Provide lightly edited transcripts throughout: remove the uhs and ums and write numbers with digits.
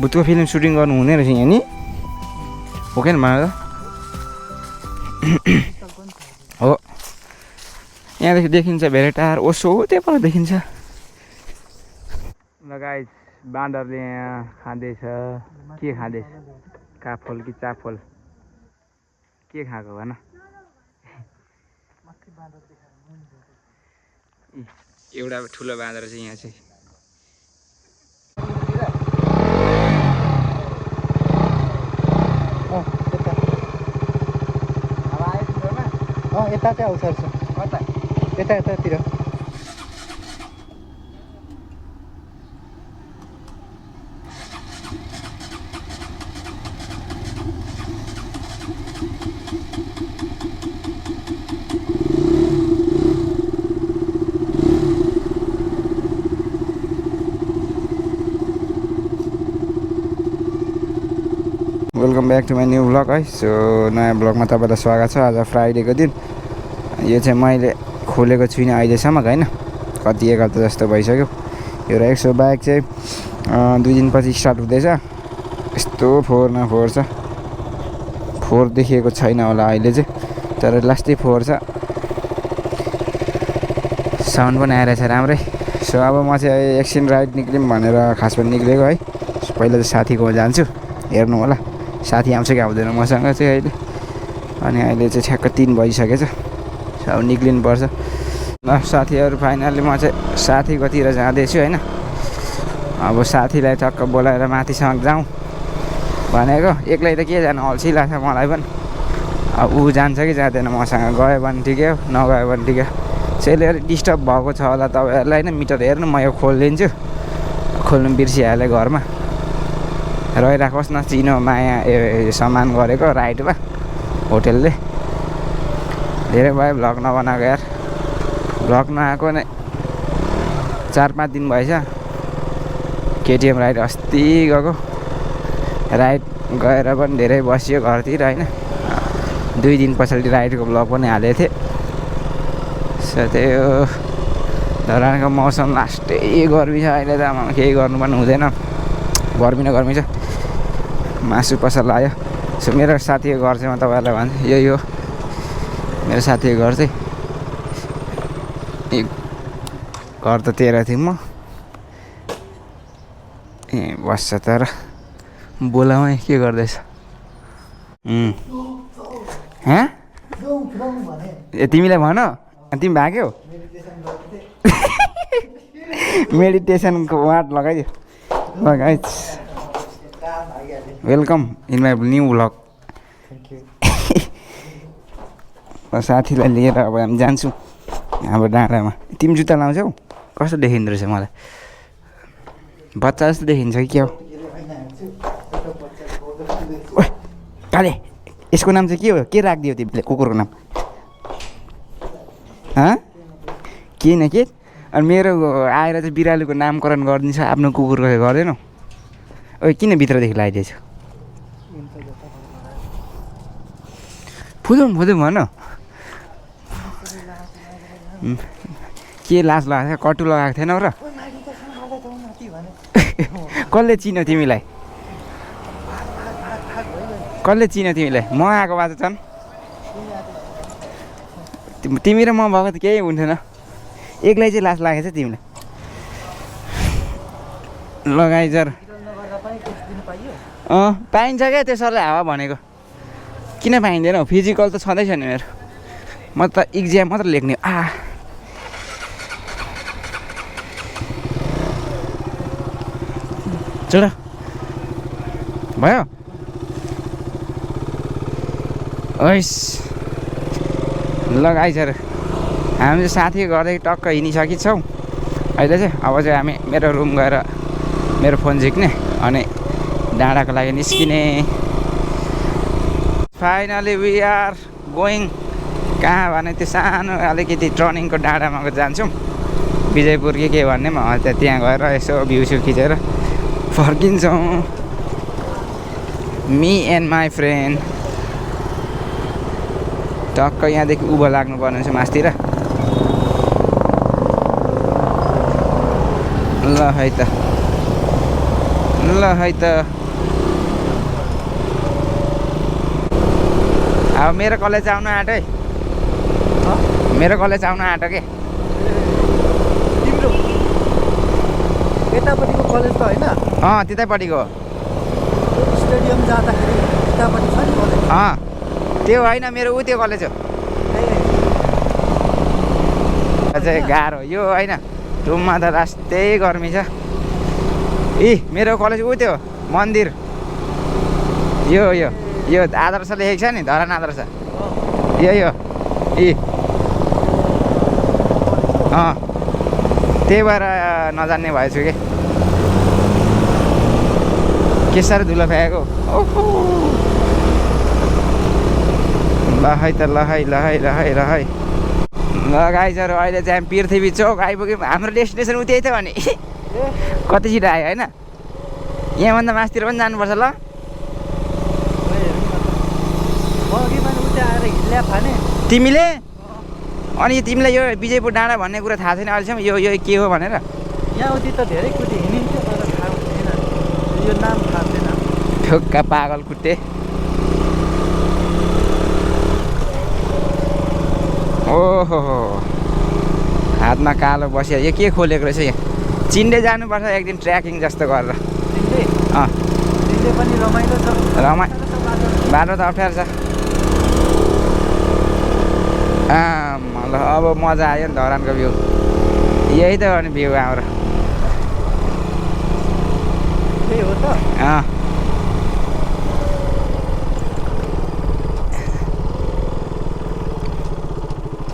भुतको film shooting गर्नु हुने रहेछ यहाँ नि हो कि भन त हो यहाँदेखि देखिन्छ भेरेटार ओसो त्यहाँ पर देखिन्छ ल गाइस बाँदरले यहाँ खाँदैछ के खाँदैछ काफल कि चाफल के खाएको भन एउटा ठुलो बाँदर चाहिँ यहाँ चाहिँ यता चाहिँ आउँछ यता यतातिर welcome back to my new blog है सो नयाँ ब्लगमा तपाईँलाई स्वागत छ आज फ्राइडेको दिन यो चाहिँ मैले खोलेको छुइनँ अहिलेसम्म होइन कति एक हप्ता जस्तो भइसक्यो यो र 100 बाइक चाहिँ 2 दिनपछि स्टार्ट हुँदैछ यस्तो फोहोर न फोहोर छ फोहोर देखिएको छैन होला अहिले चाहिँ तर लास्टै फोहोर छ साउन्ड पनि आइरहेछ राम्रै सो अब म चाहिँ एकछिन राइड निक्लिउँ भनेर खासमा निक्लेको है पहिला चाहिँ साथीकोमा जान्छु हेर्नु होला साथी आउँछ कि आउँदैन मसँग चाहिँ अहिले अनि अहिले चाहिँ ठ्याक्क 3 बजिसकेछ अब निक्लिनुपर्छ ल साथीहरू फाइनली म चाहिँ साथीकोतिर जाँदैछु होइन अब साथीलाई टक्क बोलाएर माथिसम्म जाउँ भनेको एक्लै त के जानु अल्छी लाग्छ मलाई पनि अब ऊ जान्छ कि जाँदैन मसँग गयो भने ठिकै हो नगयो भने ठिकै हो त्यसैले अलिक डिस्टर्ब भएको छ होला तपाईँहरूलाई होइन मिटर हेर्नु म यो खोलिदिन्छु खोल्नु बिर्सिहालेँ घरमा रहिराखोस् न चिनो माया सामान गरेको राइडमा होटेलले धेरै भयो भ्लग नबनाएको यार भ्लग नआएको नै 4-5 दिन भएछ केटिएम राइड अस्ति गएको राइड गएर पनि धेरै बसियो घरतिर होइन 2 दिन पछाडि राइडको भ्लग पनि हालेको थिएँ सो त्यो धरानको मौसम लास्टै गर्मी छ अहिले त केही गर्नु पनि हुँदैन गर्मी न गर्मी छ मासु पसल लाग्यो सो मेरो साथीको घर चाहिँ म तपाईँहरूलाई भन्छु यही हो मेरो साथीको घर चाहिँ घर त 13 थिएँ म ए बस्छ तर बोलामै के गर्दैछ ए तिमीलाई भन तिमी भाग्यौ मेडिटेसनको वार्ड लगाइदियो ल guys welcome in my new vlog साथीलाई लिएर अब हामी जान्छौँ हाम्रो डाँडामा तिमी जुत्ता लाउँछौ कस्तो देखिँदो रहेछ मलाई बच्चा जस्तो देखिन्छ कि क्या हो काले यसको नाम चाहिँ के हो के राखिदियो तिमीले कुकुरको नाम किन के अनि मेरो आएर चाहिँ बिरालोको नामकरण गरिदिन्छ आफ्नो कुकुरको गर्दैनौ ओ किन भित्रदेखि लगाइदिएछ फुदुम भन के लाज लगाएको थियो कटु लगाएको थिएनौ र कसले चिन्यो तिमीलाई कसले चिन्यो तिमीलाई म आएको बाटो छन् तिमी र म भएको त केही हुन्थेन एक्लै चाहिँ लाज लागेको छ तिमीलाई लगाइजर पाइन्छ क्या त्यसोलाई हावा भनेको किन पाइँदैन हौ फिजिकल त छँदैछ नि मेरो म त इक्जाम मात्र लेख्ने चल भयो ओइस लगाइसर हामी चाहिँ साथी गर्दै टक्क हिँडिसकिन्छौँ अहिले चाहिँ अब चाहिँ हामी मेरो रुम गएर मेरो फोन झिक्ने अनि डाँडाको लागि निस्किने फाइनली वी आर गोइङ कहाँ भने त्यो सानो अलिकति टर्निङको डाँडामा जान्छौँ विजयपुर के भन्ने पनि त्यहाँ गएर यसो भ्यू खिचेर फर्किन्छौँ मी एन्ड माई फ्रेन्ड टक्क यहाँदेखि उँभो लाग्नुपर्ने हुन्छ मासतिर ल है त ल ल है त अब मेरो कलेज आउनु आँट्यो है मेरो कलेज आउनु आँट्यो के तिम्रो यतापट्टिको कलेज त होइन त्यतैपट्टिको स्टेडियम जाँदाखेरि यतापट्टि छ नि कलेज त्यो होइन मेरो त्यो कलेज हो चाहिँ गाह्रो यो होइन रुममा त रास्तै गर्मी छ मेरो कलेज त्यो मन्दिर यो आदर्श लेखेको छ नि धरान आदर्श यो त्यही भएर नजान्ने भएछु के साह्रो धुलो फ्याएको ल है त ल है ल गाइजहरू अहिले चाहिँ हामी पृथ्वी चौक आइपुग्यौँ हाम्रो डेस्टिनेसन उतै थियो भने कति छिटो आयो होइन यहाँभन्दा मासतिर पनि जानुपर्छ ल तिमीले अनि तिमीलाई यो विजयपुर डाँडा भन्ने कुरा थाहा छैन अहिलेसम्म यो के हो भनेर यहाँ उति त धेरै कुटी हिँडिन्थ्यो तर थाहा छैन यो नाम थाहा छैन ठुक्का पागल कुट्टे ओहो हातमा कालो बस्यो यो के खोलेको रहेछ यहाँ चिन्डे जानुपर्छ एक दिन ट्र्याकिङ जस्तो गरेर चिन्डे पनि रमाइलो छ बाटो त अप्ठ्यारो छ ल अब मजा आयो नि धरानको भ्यू यही त हो नि भ्यू हाम्रो त्यही हो त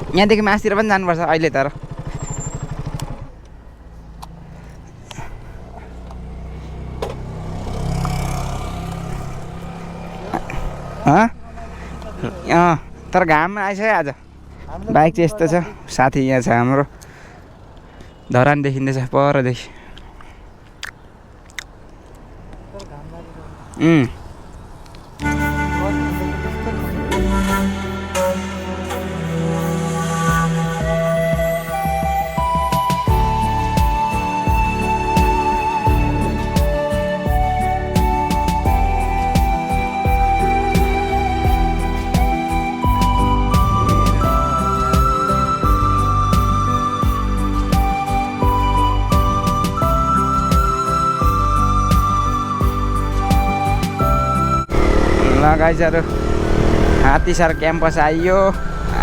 यहाँदेखि मासतिर पनि जानुपर्छ अहिले तर तर घाममा आइसक्यो आज बाइक चाहिँ यस्तो छ साथी यहाँ छ हाम्रो धरान देखिँदैछ परदेखि गाइजहरू हात्तीसार क्याम्पस आइयो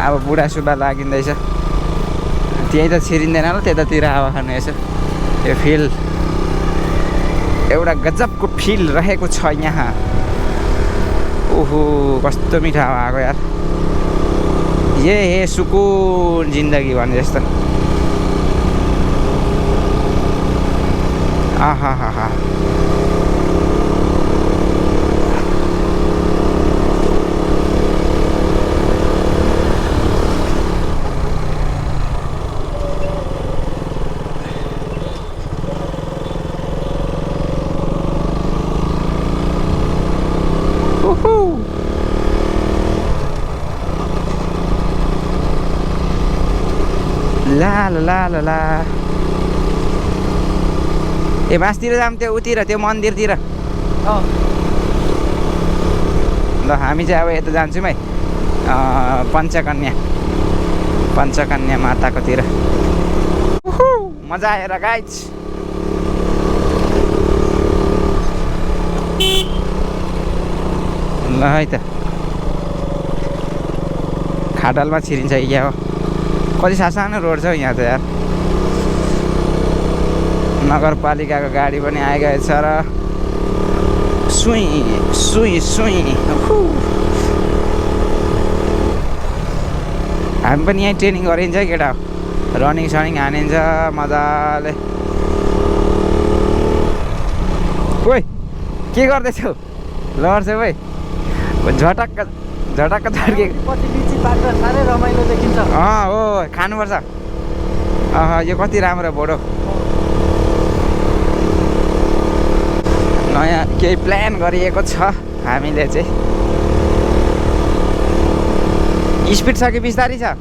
अब बुढा सुब्बा लागिँदैछ त्यही त छिरिँदैन ल त्यतातिर हावा खानु यसो यो फिल एउटा गजबको फिल रहेको छ यहाँ ओहो कस्तो मिठो हावा आएको यार ये हे सुकुन जिन्दगी भने जस्तो आहा ला ए मासतिर जाऊँ त्यो उतिर त्यो मन्दिरतिर ल हामी चाहिँ अब यता जान्छौँ है पञ्चकन्या माताकोतिर मजा आएर गाइज ल है त खाडलमा छिरिन्छ कि क्या हो कति सानो रोड छ यहाँ त यार नगरपालिकाको गाडी पनि आइगएछ र सुई हामी पनि यहीँ ट्रेनिङ गरिन्छ है केटा रनिङ सनिङ हानिन्छ मजाले ओइ के गर्दैछौ लड्छ भाइ झटक्क झड्केको पछि लिची पाक्दा साह्रै रमाइलो देखिन्छ हो खानुपर्छ यो कति राम्रो बोडो नयाँ केही प्लान गरिएको छ हामीले चाहिँ स्पिड छ कि बिस्तारी छ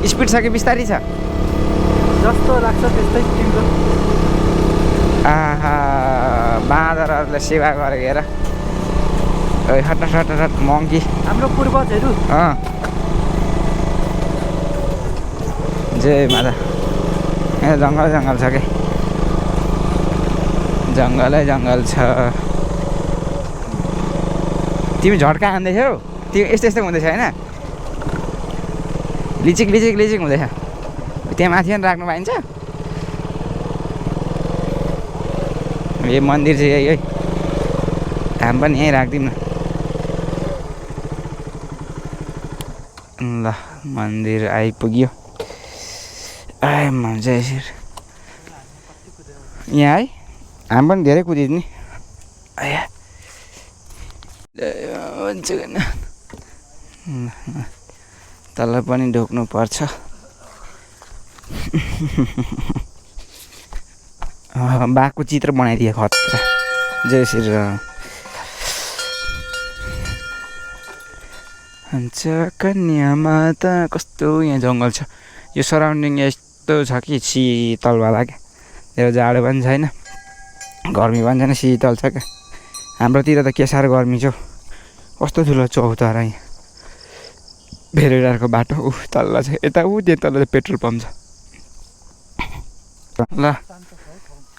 स्पिड छ कि बिस्तारी छ जस्तो लाग्छ त्यस्तै तिम्रो आहा बाँदरहरूले सेवा गरेको हेर हट हट हट मङ्की हाम्रो पूर्वजहरू जय माता यहाँ जङ्गल जङ्गल छ के जङ्गलै जङ्गल छ तिमी झट्का हान्दैछौ तिमी यस्तो यस्तो हुँदैछ होइन लिचिक लिचिक लिचिक हुँदैछ त्यहाँ माथि पनि राख्नु पाइन्छ यो मन्दिर चाहिँ यही है हामी पनि यहीँ राखिदिउँ न ल मन्दिर आइपुग्यो आए मजा यसरी यहाँ है हामी पनि धेरै कुदियो नि आया तल पनि ढोक्नु पर्छ बाघको चित्र बनाइदिए खतरा जय श्री राम कन्या माता कस्तो यहाँ जङ्गल छ यो सराउन्डिङ यस्तो छ कि शीतलवाला क्या त्यो जाडो पनि छैन गर्मी पनि छैन शीतल छ क्या हाम्रोतिर त के साह्रो गर्मी छ कस्तो ठुलो चौतारा यहाँ भेरेडारको बाटो तल्लो छ यता त्यहाँ तल्लो पेट्रोल पम्प छ ल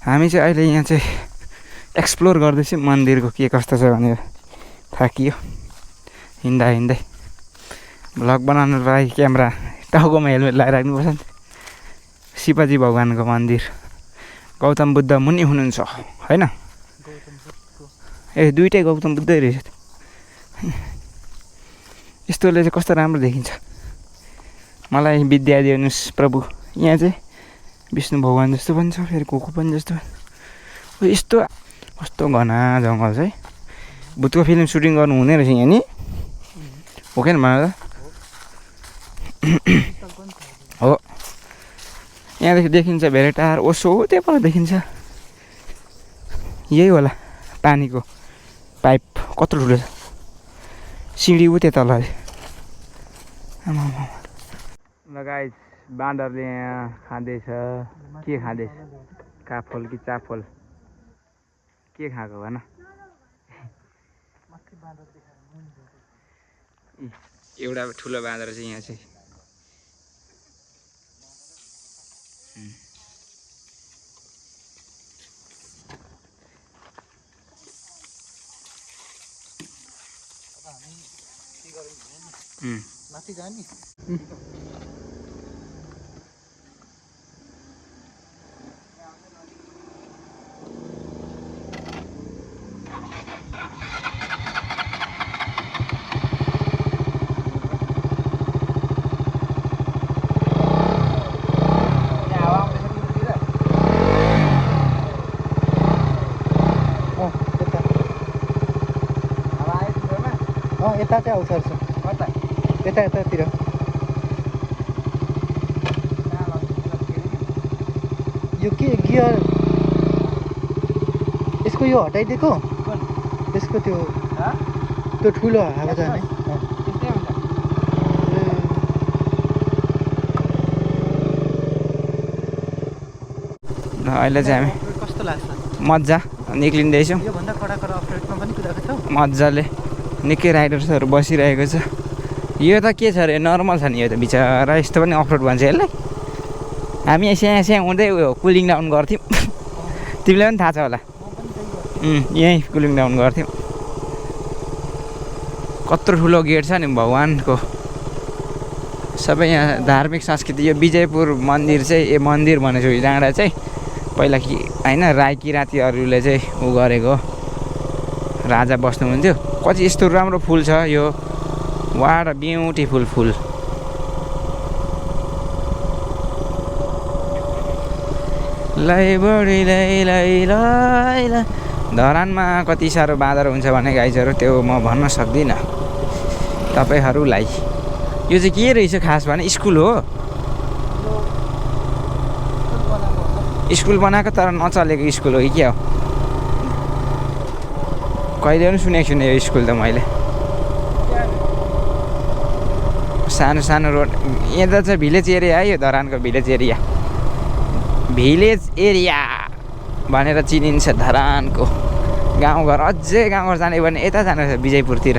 हामी चाहिँ अहिले यहाँ चाहिँ एक्सप्लोर गर्दैछौँ मन्दिरको के कस्तो छ भनेर थाकियो हिँड्दा हिँड्दै भ्लग बनाउनुको लागि क्यामेरा टाउकोमा हेलमेट लगाइराख्नुपर्छ नि शिवजी भगवान्को मन्दिर गौतम बुद्ध मुनि हुनुहुन्छ होइन ए दुइटै गौतम बुद्धै रहेछ यस्तोले चाहिँ कस्तो राम्रो देखिन्छ मलाई विद्या दिनुहोस् प्रभु यहाँ चाहिँ विष्णु भगवान् जस्तो पनि छ फेरि को पनि जस्तो यस्तो कस्तो घना जङ्गल छ है भूतको फिल्म सुटिङ गर्नु हुने रहेछ यहाँ नि हो कि भन त हो यहाँदेखि देखिन्छ भेरेटार ओसो त्यहाँ पर देखिन्छ यही होला पानीको पाइप कत्रो ठुलो छ सिँढी उ त्यहाँ तल लगाइ बाँदरले यहाँ खाँदैछ के खाँदैछ काफल कि चाफल के खाएको भन एउटा ठुलो बाँदर चाहिँ यहाँ चाहिँ माथि जाने यता चाहिँ आउँछ यता यतातिर यो के गियर यसको यो हटाइदिएको यसको त्यो ठुलो हावा जाने अहिले चाहिँ हामी कस्तो लाग्छ मजा निक्लिँदैछौँ योभन्दा कडा अफरोडमा पनि कुदाएको छौ मजाले निकै राइडर्सहरू बसिरहेको छ यो त के छ अरे नर्मल छ नि यो त बिचरा यस्तो पनि अफरोड भन्छ यसलाई हामी यहाँ स्याहाँ हुँदै उयो कुलिङ डाउन गर्थ्यौँ तिमीलाई पनि थाहा छ होला यहीँ कुलिङ डाउन गर्थ्यौँ कत्रो ठुलो गेट छ नि भगवान्को सबै यहाँ धार्मिक संस्कृति यो विजयपुर मन्दिर चाहिँ मन्दिर भनेको डाँडा चाहिँ पहिला कि होइन राई किराँतीहरूले चाहिँ उ गरेको राजा बस्नुहुन्थ्यो कति यस्तो राम्रो फुल छ यो वाट ब्युटिफुल फुल लै बढी लै धरानमा कति साह्रो बाँदर हुन्छ भने गाइजहरू त्यो म भन्न सक्दिनँ तपाईँहरूलाई यो चाहिँ के रहेछ खास भने स्कुल हो स्कुल बनाएको तर नचलेको स्कुल हो कि क्या हो कहिले पनि सुनेको छुइनँ यो स्कुल त मैले सानो सानो रोड यहाँ चाहिँ भिलेज एरिया है यो धरानको भिलेज एरिया भनेर चिनिन्छ धरानको गाउँघर अझै गाउँघर जाने भने यता जानुपर्छ विजयपुरतिर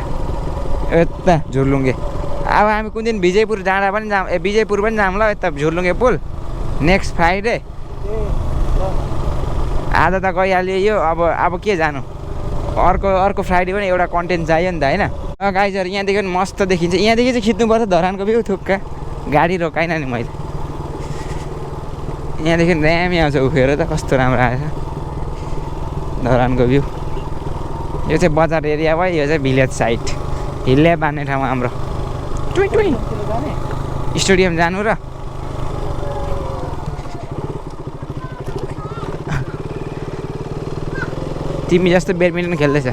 यता झुर्लुङ्गे अब हामी कुन दिन विजयपुर जाँदा पनि जाऊँ विजयपुर पनि जाऊँ ल यता झुर्लुङ्गे पुल नेक्स्ट फ्राइडे आज त गइहाल्यो यो अब के जानु अर्को फ्राइडे पनि एउटा कन्टेन्ट चाहियो नि त होइन गाइजहरू यहाँदेखि पनि मस्त देखिन्छ यहाँदेखि चाहिँ खिच्नुपर्छ धरानको भ्यू थुक्का गाडी रोकाइन नि मैले यहाँदेखि दामी आउँछ उखेर त कस्तो राम्रो आएछ धरानको भ्यू यो चाहिँ बजार एरिया भयो यो चाहिँ भिलेज साइड हिल्ले बान्ने ठाउँ हाम्रो टुई टुई स्टेडियम जानु र तिमी जस्तो ब्याडमिन्टन खेल्दैछ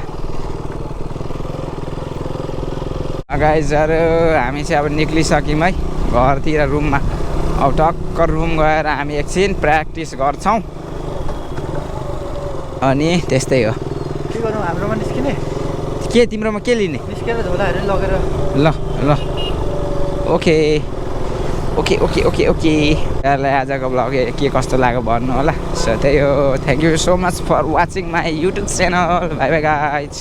गाइजहरू हामी चाहिँ अब निक्लिसक्यौँ है घरतिर रुममा अब टक्कर रुम गएर हामी एकछिन प्र्याक्टिस गर्छौँ अनि त्यस्तै हो के गर्नु हाम्रोमा निस्किने के तिम्रोमा के लिने निस्केर झोलाहरू लगेर ल ल okay okay okay okay okay यहाँलाई आजको ब्लग के कस्तो लाग्यो भन्नु होला सो त्यही हो thank you so much for watching my YouTube channel bye bye guys